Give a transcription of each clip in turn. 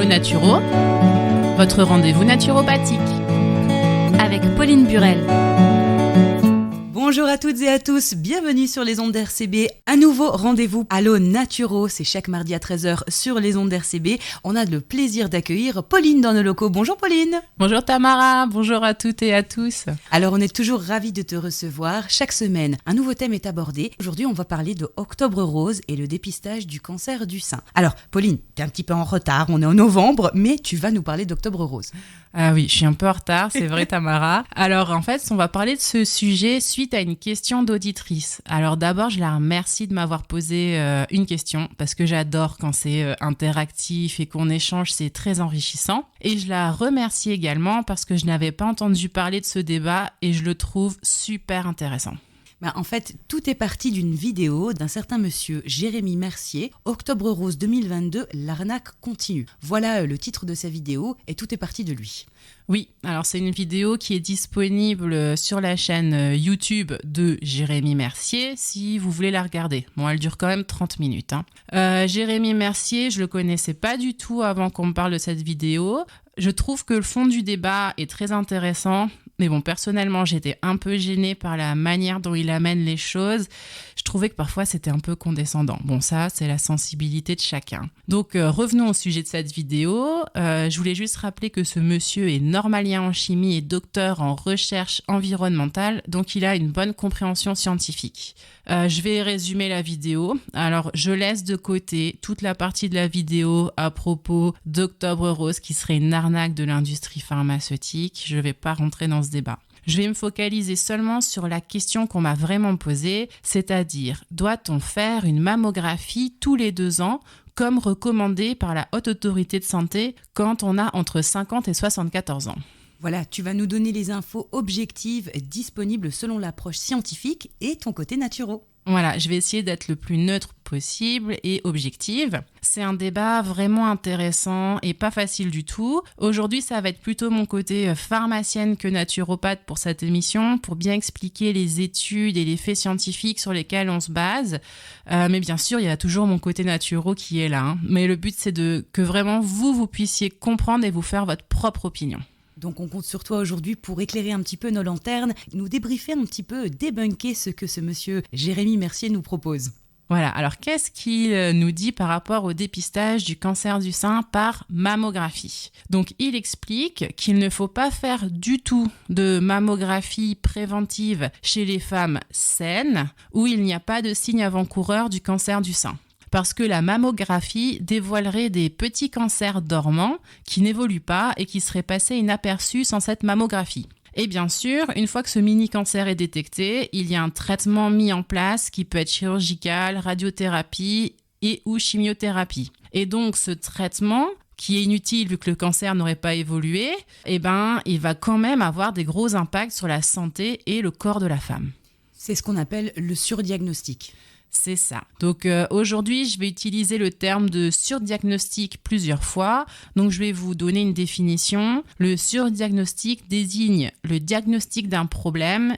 Naturo, votre rendez-vous naturopathique. Avec Pauline Burel. Bonjour à toutes et à tous, bienvenue sur les ondes d'RCB. Un nouveau rendez-vous Allo Naturo, c'est chaque mardi à 13h sur les ondes d'RCB. On a le plaisir d'accueillir Pauline dans nos locaux. Bonjour Pauline. Bonjour Tamara, bonjour à toutes et à tous. Alors on est toujours ravis de te recevoir. Chaque semaine, un nouveau thème est abordé. Aujourd'hui, on va parler de Octobre Rose et le dépistage du cancer du sein. Alors Pauline, t'es un petit peu en retard, on est en novembre, mais tu vas nous parler d'Octobre Rose. Ah oui, je suis un peu en retard, c'est vrai Tamara. Alors en fait, on va parler de ce sujet suite à une question d'auditrice. Alors d'abord, je la remercie de m'avoir posé une question parce que j'adore quand c'est interactif et qu'on échange, c'est très enrichissant. Et je la remercie également parce que je n'avais pas entendu parler de ce débat et je le trouve super intéressant. En fait, tout est parti d'une vidéo d'un certain monsieur Jérémy Mercier, Octobre Rose 2022, l'arnaque continue. Voilà le titre de sa vidéo et tout est parti de lui. Oui, alors c'est une vidéo qui est disponible sur la chaîne YouTube de Jérémy Mercier si vous voulez la regarder. Bon, elle dure quand même 30 minutes. Jérémy Mercier, je le connaissais pas du tout avant qu'on me parle de cette vidéo. Je trouve que le fond du débat est très intéressant. Mais bon, personnellement, j'étais un peu gênée par la manière dont il amène les choses. Je trouvais que parfois, c'était un peu condescendant. Bon, ça, c'est la sensibilité de chacun. Donc, revenons au sujet de cette vidéo. Je voulais juste rappeler que ce monsieur est normalien en chimie et docteur en recherche environnementale, donc il a une bonne compréhension scientifique. Je vais résumer la vidéo. Alors, je laisse de côté toute la partie de la vidéo à propos d'Octobre Rose, qui serait une arnaque de l'industrie pharmaceutique. Je ne vais pas rentrer dans ce débat. Je vais me focaliser seulement sur la question qu'on m'a vraiment posée, c'est-à-dire, doit-on faire une mammographie tous les 2 ans, comme recommandé par la Haute Autorité de Santé quand on a entre 50 et 74 ans ? Voilà, tu vas nous donner les infos objectives disponibles selon l'approche scientifique et ton côté naturel. Voilà, je vais essayer d'être le plus neutre possible et objective. C'est un débat vraiment intéressant et pas facile du tout. Aujourd'hui, ça va être plutôt mon côté pharmacienne que naturopathe pour cette émission, pour bien expliquer les études et les faits scientifiques sur lesquels on se base. Mais bien sûr, il y a toujours mon côté naturo qui est là. Mais le but, c'est que vraiment vous puissiez comprendre et vous faire votre propre opinion. Donc on compte sur toi aujourd'hui pour éclairer un petit peu nos lanternes, nous débriefer un petit peu, débunker ce que ce monsieur Jérémy Mercier nous propose. Voilà, alors qu'est-ce qu'il nous dit par rapport au dépistage du cancer du sein par mammographie ? Donc il explique qu'il ne faut pas faire du tout de mammographie préventive chez les femmes saines où il n'y a pas de signe avant-coureur du cancer du sein. Parce que la mammographie dévoilerait des petits cancers dormants qui n'évoluent pas et qui seraient passés inaperçus sans cette mammographie. Et bien sûr, une fois que ce mini-cancer est détecté, il y a un traitement mis en place qui peut être chirurgical, radiothérapie et ou chimiothérapie. Et donc ce traitement, qui est inutile vu que le cancer n'aurait pas évolué, il va quand même avoir des gros impacts sur la santé et le corps de la femme. C'est ce qu'on appelle le surdiagnostic. C'est ça. Donc aujourd'hui, je vais utiliser le terme de surdiagnostic plusieurs fois. Donc je vais vous donner une définition. Le surdiagnostic désigne le diagnostic d'un problème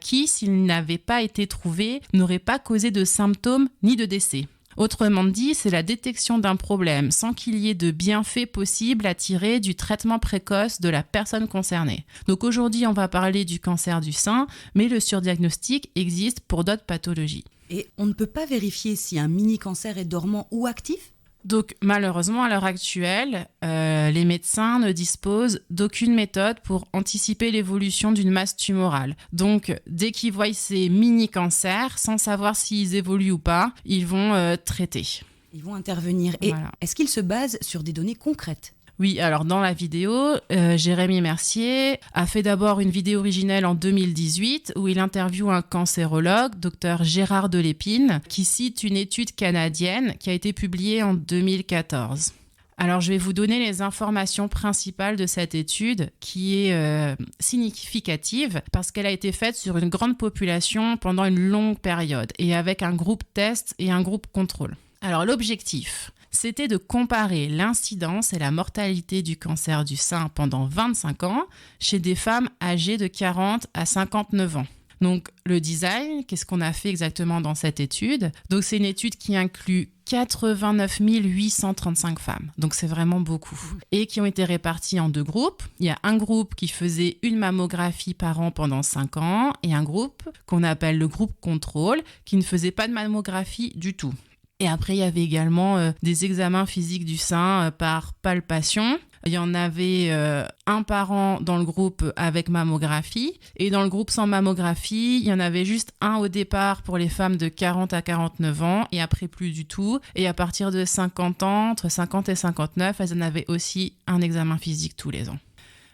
qui, s'il n'avait pas été trouvé, n'aurait pas causé de symptômes ni de décès. Autrement dit, c'est la détection d'un problème sans qu'il y ait de bienfaits possibles à tirer du traitement précoce de la personne concernée. Donc aujourd'hui, on va parler du cancer du sein, mais le surdiagnostic existe pour d'autres pathologies. Et on ne peut pas vérifier si un mini-cancer est dormant ou actif ? Donc malheureusement, à l'heure actuelle, les médecins ne disposent d'aucune méthode pour anticiper l'évolution d'une masse tumorale. Donc dès qu'ils voient ces mini-cancers, sans savoir s'ils évoluent ou pas, ils vont traiter. Ils vont intervenir. Et voilà. Est-ce qu'ils se basent sur des données concrètes ? Oui, alors dans la vidéo, Jérémy Mercier a fait d'abord une vidéo originelle en 2018 où il interviewe un cancérologue, Dr Gérard Delépine, qui cite une étude canadienne qui a été publiée en 2014. Alors je vais vous donner les informations principales de cette étude qui est significative parce qu'elle a été faite sur une grande population pendant une longue période et avec un groupe test et un groupe contrôle. Alors l'objectif, c'était de comparer l'incidence et la mortalité du cancer du sein pendant 25 ans chez des femmes âgées de 40 à 59 ans. Donc le design, qu'est-ce qu'on a fait exactement dans cette étude ? Donc c'est une étude qui inclut 89 835 femmes. Donc c'est vraiment beaucoup. Et qui ont été réparties en 2 groupes. Il y a un groupe qui faisait une mammographie par an pendant 5 ans et un groupe qu'on appelle le groupe contrôle qui ne faisait pas de mammographie du tout. Et après, il y avait également des examens physiques du sein par palpation. Il y en avait un par an dans le groupe avec mammographie. Et dans le groupe sans mammographie, il y en avait juste un au départ pour les femmes de 40 à 49 ans et après plus du tout. Et à partir de 50 ans, entre 50 et 59, elles en avaient aussi un examen physique tous les ans.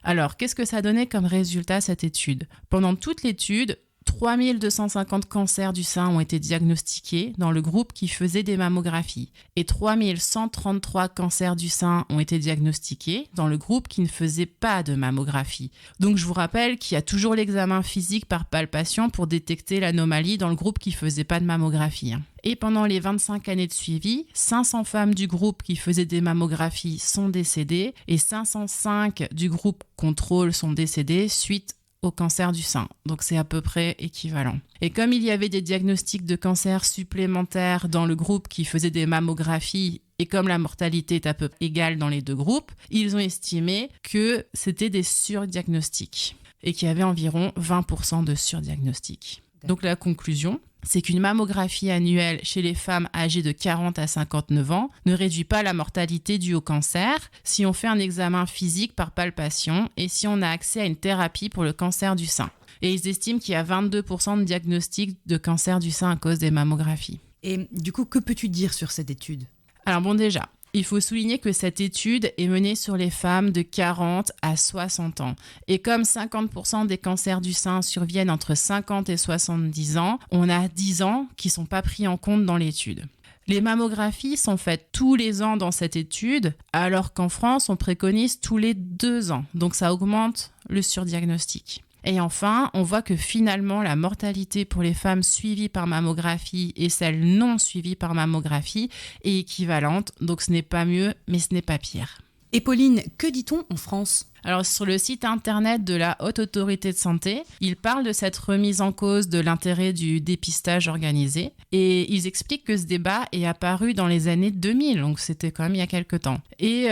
Alors, qu'est-ce que ça donnait comme résultat cette étude ? Pendant toute l'étude, 3250 cancers du sein ont été diagnostiqués dans le groupe qui faisait des mammographies et 3133 cancers du sein ont été diagnostiqués dans le groupe qui ne faisait pas de mammographie. Donc je vous rappelle qu'il y a toujours l'examen physique par palpation pour détecter l'anomalie dans le groupe qui ne faisait pas de mammographie. Et pendant les 25 années de suivi, 500 femmes du groupe qui faisaient des mammographies sont décédées et 505 du groupe contrôle sont décédées suite au cancer du sein. Donc c'est à peu près équivalent. Et comme il y avait des diagnostics de cancer supplémentaires dans le groupe qui faisait des mammographies et comme la mortalité est à peu près égale dans les 2 groupes, ils ont estimé que c'était des surdiagnostics et qu'il y avait environ 20% de surdiagnostics. Donc la conclusion, c'est qu'une mammographie annuelle chez les femmes âgées de 40 à 59 ans ne réduit pas la mortalité due au cancer si on fait un examen physique par palpation et si on a accès à une thérapie pour le cancer du sein. Et ils estiment qu'il y a 22% de diagnostics de cancer du sein à cause des mammographies. Et du coup, que peux-tu dire sur cette étude ? Alors bon, déjà, il faut souligner que cette étude est menée sur les femmes de 40 à 60 ans. Et comme 50% des cancers du sein surviennent entre 50 et 70 ans, on a 10 ans qui ne sont pas pris en compte dans l'étude. Les mammographies sont faites tous les ans dans cette étude, alors qu'en France, on préconise tous les 2 ans. Donc ça augmente le surdiagnostic. Et enfin, on voit que finalement, la mortalité pour les femmes suivies par mammographie et celles non suivies par mammographie est équivalente. Donc ce n'est pas mieux, mais ce n'est pas pire. Et Pauline, que dit-on en France ? Alors sur le site internet de la Haute Autorité de Santé, ils parlent de cette remise en cause de l'intérêt du dépistage organisé et ils expliquent que ce débat est apparu dans les années 2000, donc c'était quand même il y a quelques temps. Et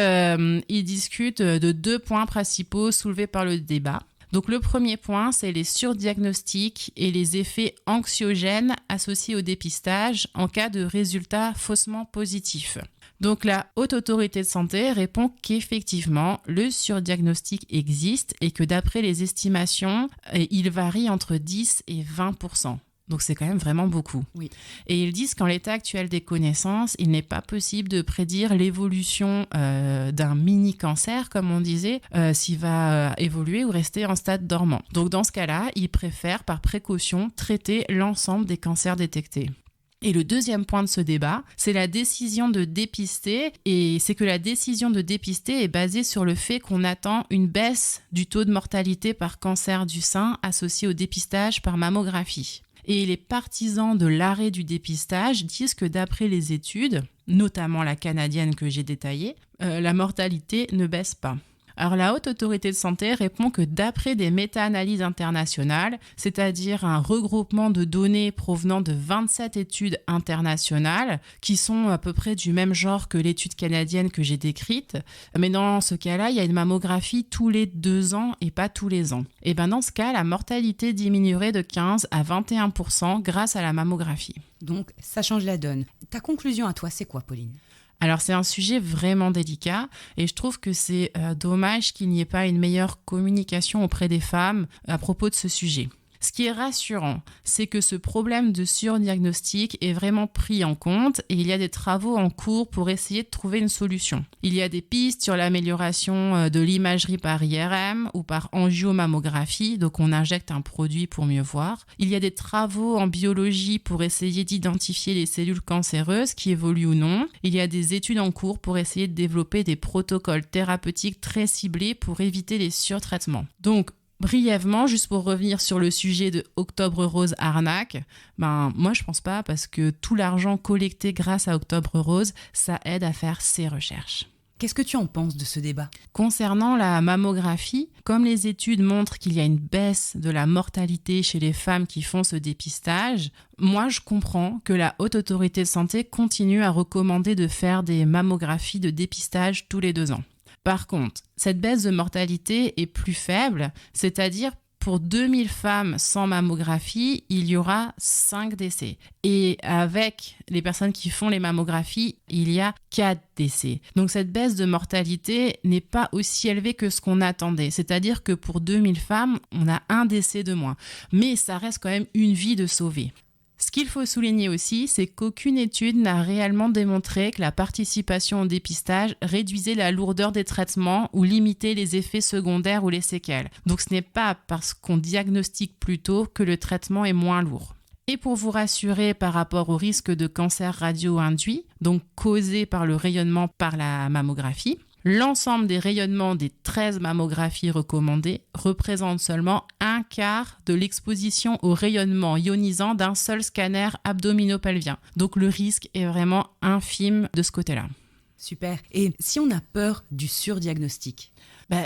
ils discutent de 2 points principaux soulevés par le débat. Donc le premier point, c'est les surdiagnostics et les effets anxiogènes associés au dépistage en cas de résultats faussement positifs. Donc la Haute Autorité de Santé répond qu'effectivement, le surdiagnostic existe et que d'après les estimations, il varie entre 10 et 20%. Donc c'est quand même vraiment beaucoup. Oui. Et ils disent qu'en l'état actuel des connaissances, il n'est pas possible de prédire l'évolution d'un mini-cancer, comme on disait, s'il va évoluer ou rester en stade dormant. Donc dans ce cas-là, ils préfèrent par précaution traiter l'ensemble des cancers détectés. Et le deuxième point de ce débat, c'est la décision de dépister. Et c'est que la décision de dépister est basée sur le fait qu'on attend une baisse du taux de mortalité par cancer du sein associé au dépistage par mammographie. Et les partisans de l'arrêt du dépistage disent que d'après les études, notamment la canadienne que j'ai détaillée, la mortalité ne baisse pas. Alors la Haute Autorité de Santé répond que d'après des méta-analyses internationales, c'est-à-dire un regroupement de données provenant de 27 études internationales qui sont à peu près du même genre que l'étude canadienne que j'ai décrite, mais dans ce cas-là, il y a une mammographie tous les 2 ans et pas tous les ans. Et bien dans ce cas, la mortalité diminuerait de 15 à 21% grâce à la mammographie. Donc ça change la donne. Ta conclusion à toi, c'est quoi, Pauline ? Alors c'est un sujet vraiment délicat et je trouve que c'est dommage qu'il n'y ait pas une meilleure communication auprès des femmes à propos de ce sujet. Ce qui est rassurant, c'est que ce problème de surdiagnostic est vraiment pris en compte et il y a des travaux en cours pour essayer de trouver une solution. Il y a des pistes sur l'amélioration de l'imagerie par IRM ou par angiomammographie, donc on injecte un produit pour mieux voir. Il y a des travaux en biologie pour essayer d'identifier les cellules cancéreuses qui évoluent ou non. Il y a des études en cours pour essayer de développer des protocoles thérapeutiques très ciblés pour éviter les surtraitements. Brièvement, juste pour revenir sur le sujet de Octobre Rose arnaque, moi je pense pas parce que tout l'argent collecté grâce à Octobre Rose, ça aide à faire ces recherches. Qu'est-ce que tu en penses de ce débat ? Concernant la mammographie, comme les études montrent qu'il y a une baisse de la mortalité chez les femmes qui font ce dépistage, moi je comprends que la Haute Autorité de Santé continue à recommander de faire des mammographies de dépistage tous les 2 ans. Par contre, cette baisse de mortalité est plus faible, c'est-à-dire pour 2000 femmes sans mammographie, il y aura 5 décès. Et avec les personnes qui font les mammographies, il y a 4 décès. Donc cette baisse de mortalité n'est pas aussi élevée que ce qu'on attendait. C'est-à-dire que pour 2000 femmes, on a 1 décès de moins. Mais ça reste quand même une vie de sauvée. Ce qu'il faut souligner aussi, c'est qu'aucune étude n'a réellement démontré que la participation au dépistage réduisait la lourdeur des traitements ou limitait les effets secondaires ou les séquelles. Donc ce n'est pas parce qu'on diagnostique plus tôt que le traitement est moins lourd. Et pour vous rassurer par rapport au risque de cancer radio-induit, donc causé par le rayonnement par la mammographie, l'ensemble des rayonnements des 13 mammographies recommandées représente seulement 1/4 de l'exposition au rayonnement ionisant d'un seul scanner abdominopelvien. Donc le risque est vraiment infime de ce côté-là. Super. Et si on a peur du surdiagnostic ?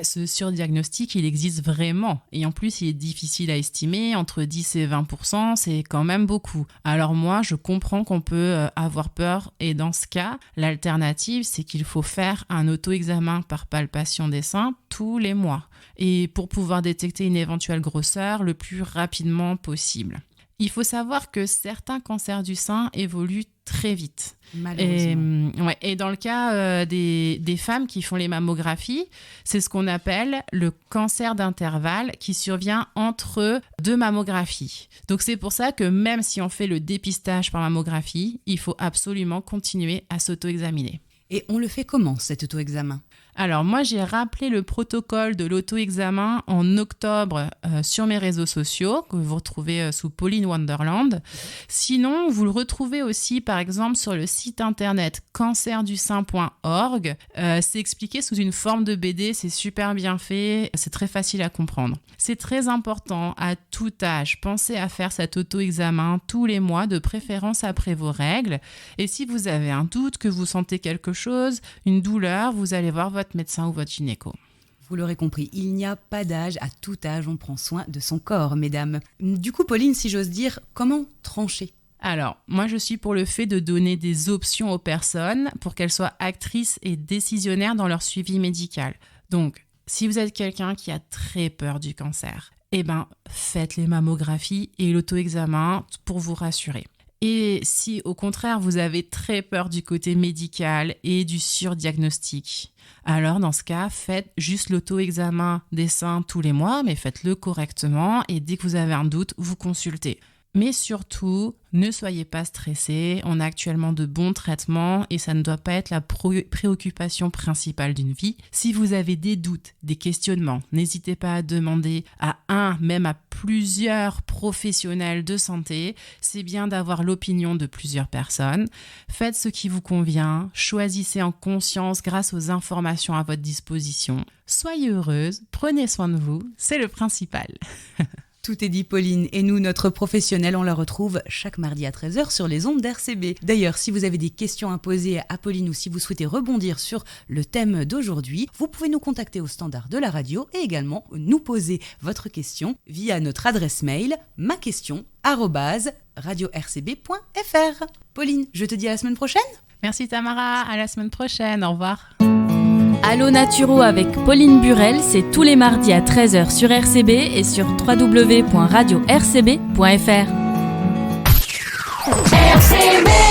Ce surdiagnostic, il existe vraiment. Et en plus, il est difficile à estimer. Entre 10 et 20%, c'est quand même beaucoup. Alors moi, je comprends qu'on peut avoir peur. Et dans ce cas, l'alternative, c'est qu'il faut faire un auto-examen par palpation des seins tous les mois. Et pour pouvoir détecter une éventuelle grosseur le plus rapidement possible. Il faut savoir que certains cancers du sein évoluent très vite. Malheureusement. Et dans le cas des femmes qui font les mammographies, c'est ce qu'on appelle le cancer d'intervalle qui survient entre 2 mammographies. Donc c'est pour ça que même si on fait le dépistage par mammographie, il faut absolument continuer à s'auto-examiner. Et on le fait comment, cet auto-examen ? Alors moi, j'ai rappelé le protocole de l'auto-examen en octobre sur mes réseaux sociaux, que vous retrouvez sous Pauline Wonderland. Sinon, vous le retrouvez aussi, par exemple, sur le site internet cancerdusein.org. C'est expliqué sous une forme de BD, c'est super bien fait, c'est très facile à comprendre. C'est très important, à tout âge, pensez à faire cet auto-examen tous les mois, de préférence après vos règles. Et si vous avez un doute, que vous sentez quelque chose, une douleur, vous allez voir votre médecin ou votre gynéco. Vous l'aurez compris, il n'y a pas d'âge, à tout âge on prend soin de son corps, mesdames. Du coup, Pauline, si j'ose dire, comment trancher ? Alors, moi je suis pour le fait de donner des options aux personnes pour qu'elles soient actrices et décisionnaires dans leur suivi médical. Donc, si vous êtes quelqu'un qui a très peur du cancer, faites les mammographies et l'auto-examen pour vous rassurer. Et si au contraire vous avez très peur du côté médical et du surdiagnostic, alors dans ce cas, faites juste l'auto-examen des seins tous les mois, mais faites-le correctement et dès que vous avez un doute, vous consultez. Mais surtout, ne soyez pas stressés, on a actuellement de bons traitements et ça ne doit pas être la préoccupation principale d'une vie. Si vous avez des doutes, des questionnements, n'hésitez pas à demander à même à plusieurs professionnels de santé. C'est bien d'avoir l'opinion de plusieurs personnes. Faites ce qui vous convient, choisissez en conscience grâce aux informations à votre disposition. Soyez heureuse, prenez soin de vous, c'est le principal. Tout est dit, Pauline. Et nous, notre professionnel, on la retrouve chaque mardi à 13h sur les ondes d'RCB. D'ailleurs, si vous avez des questions à poser à Pauline ou si vous souhaitez rebondir sur le thème d'aujourd'hui, vous pouvez nous contacter au standard de la radio et également nous poser votre question via notre adresse mail maquestion@radio-rcb.fr. Pauline, je te dis à la semaine prochaine. Merci Tamara, à la semaine prochaine, au revoir. Allo Naturo avec Pauline Burel, c'est tous les mardis à 13h sur RCB et sur www.radio-rcb.fr. RCB